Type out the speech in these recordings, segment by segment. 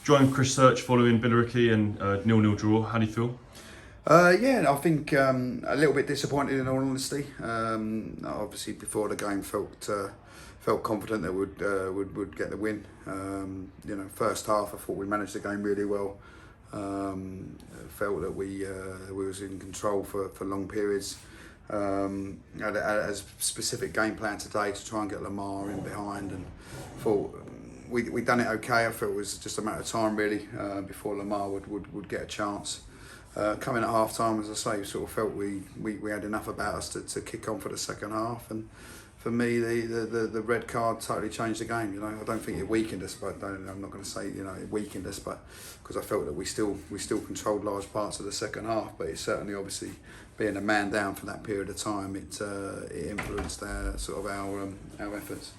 Joined Chris Search following Billericay and 0-0 draw. How do you feel? Yeah, I think a little bit disappointed in all honesty. Obviously, before the game, felt confident that would get the win. First half, I thought we managed the game really well. Felt that we was in control for long periods. Had a specific game plan today to try and get Lamar in behind, and thought we done it okay. I thought it was just a matter of time really before Lamar would get a chance. Coming at half time, as I say, sort of felt we had enough about us to kick on for the second half, and for me the red card totally changed the game. I don't think it weakened us, but I'm not going to say it weakened us, but because I felt that we still controlled large parts of the second half, but it certainly, obviously, being a man down for that period of time, it influenced our efforts.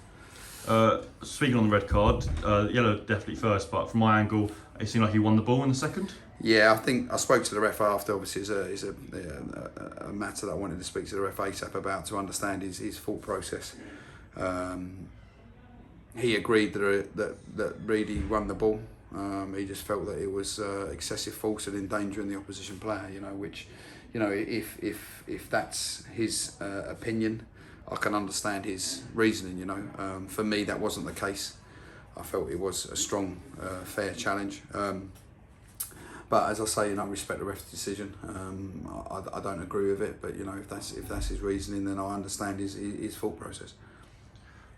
Speaking on the red card, yellow definitely first, but from my angle, it seemed like he won the ball in the second. Yeah, I think I spoke to the ref after. Obviously, it's a matter that I wanted to speak to the ref ASAP about to understand his thought process. He agreed that Reedy won the ball. He just felt that it was excessive force and endangering the opposition player. Which, if that's his opinion, I can understand his reasoning. For me, that wasn't the case. I felt it was a strong, fair challenge. But as I say, I respect the ref's decision. I don't agree with it, but if that's his reasoning, then I understand his thought process.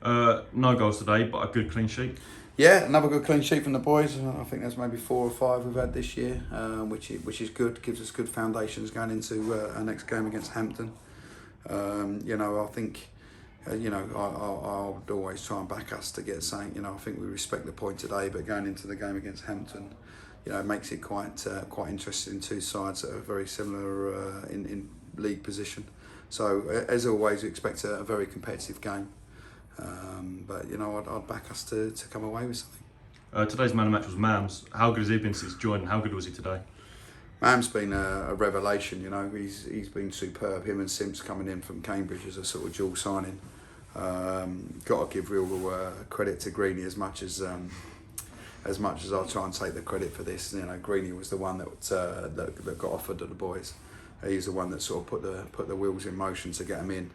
No goals today, but a good clean sheet. Yeah, another good clean sheet from the boys. I think there's maybe 4 or 5 we've had this year, which is good. Gives us good foundations going into our next game against Hampton. I think. I'll always try and back us to get saying. I think we respect the point today, but going into the game against Hampton, it makes it quite interesting. Two sides that are very similar in league position. So as always, we expect a very competitive game. But I'd back us to come away with something. Today's man of the match was Mams. How good has he been since joined, and how good was he today? Mam's been a revelation. He's been superb. Him and Simps coming in from Cambridge as a sort of dual signing. Got to give real credit to Greeny as much as I'll try and take the credit for this. Greeny was the one that got offered to the boys. He's the one that sort of put the wheels in motion to get them in.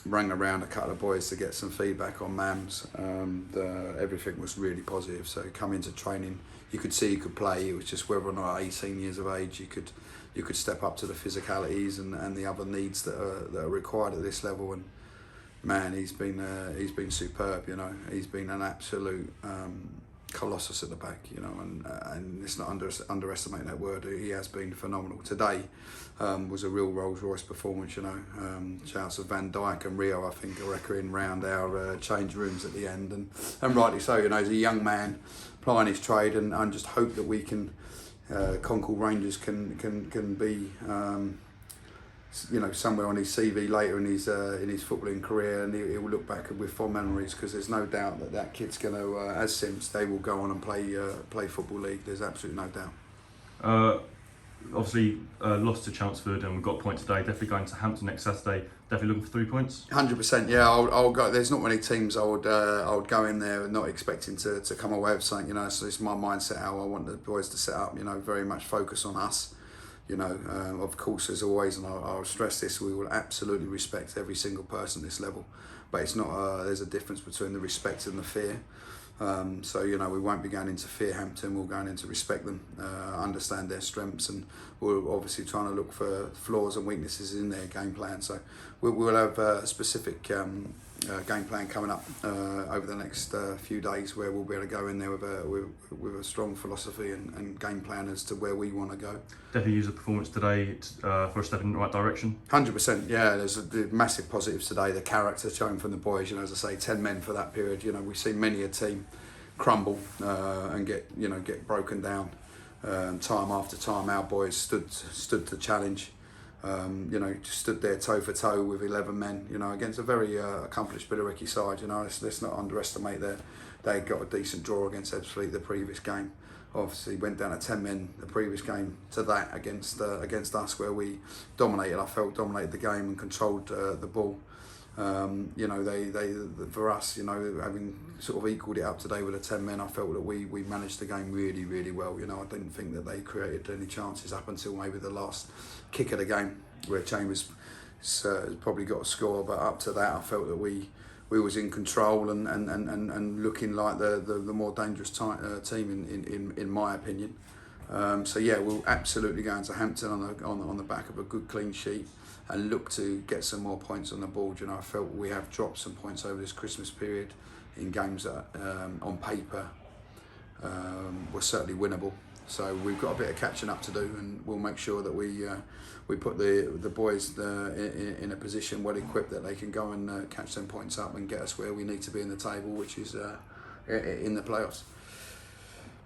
Rang around a couple of boys to get some feedback on Mams. Everything was really positive. So come into training, you could see he could play. It was just whether or not at 18 years of age you could step up to the physicalities and the other needs that are required at this level. And man, he's been superb. He's been an absolute colossus at the back. And let's not underestimate that word. He has been phenomenal. Today was a real Rolls Royce performance. Shouts of Van Dijk and Rio, I think, are echoing round our change rooms at the end, and rightly so. As a young man plying his trade, and just hope that we can. Concord Rangers can be somewhere on his CV later in his footballing career, and he will look back with fond memories, because there's no doubt that kid's going to, as Sims, they will go on and play Football League. There's absolutely no doubt. Obviously, lost to Chelmsford, and we've got a point today. Definitely going to Hampton next Saturday. Definitely looking for 3 points. 100%. Yeah, I'll go. There's not many teams I would go in there not expecting to come away with something. So it's my mindset how I want the boys to set up. Very much focus on us. Of course, as always, and I'll stress this, we will absolutely respect every single person at this level. But it's not. There's a difference between the respect and the fear. We won't be going into fear Hampton. We're going in to respect them, understand their strengths, and we're obviously trying to look for flaws and weaknesses in their game plan. So we'll have a specific game plan coming up over the next few days, where we'll be able to go in there with a strong philosophy and game plan as to where we want to go. Definitely use the performance today for a step in the right direction. 100%. Yeah, there's massive positives today. The character shown from the boys. As I say, 10 men for that period. We've seen many a team crumble and get broken down time after time. Our boys stood to challenge. Just stood there toe for toe with 11 men, against a very accomplished Billericay side. Let's not underestimate that they got a decent draw against Ebbsfleet the previous game. Obviously went down to 10 men the previous game to that against us, where we dominated the game and controlled the ball. You know, they for us, you know, having sort of equalled it up today with the 10 men, I felt that we managed the game really, really well. You know, I didn't think that they created any chances up until maybe the last kick of the game, where Chambers probably got a score. But up to that, I felt that we was in control and looking like the more dangerous team in my opinion. So yeah, we'll absolutely go into Hampton on the back of a good clean sheet and look to get some more points on the board. You know, I felt we have dropped some points over this Christmas period in games that on paper were certainly winnable. So we've got a bit of catching up to do, and we'll make sure that we put the boys in a position well equipped that they can go and catch them points up and get us where we need to be in the table, which is in the playoffs.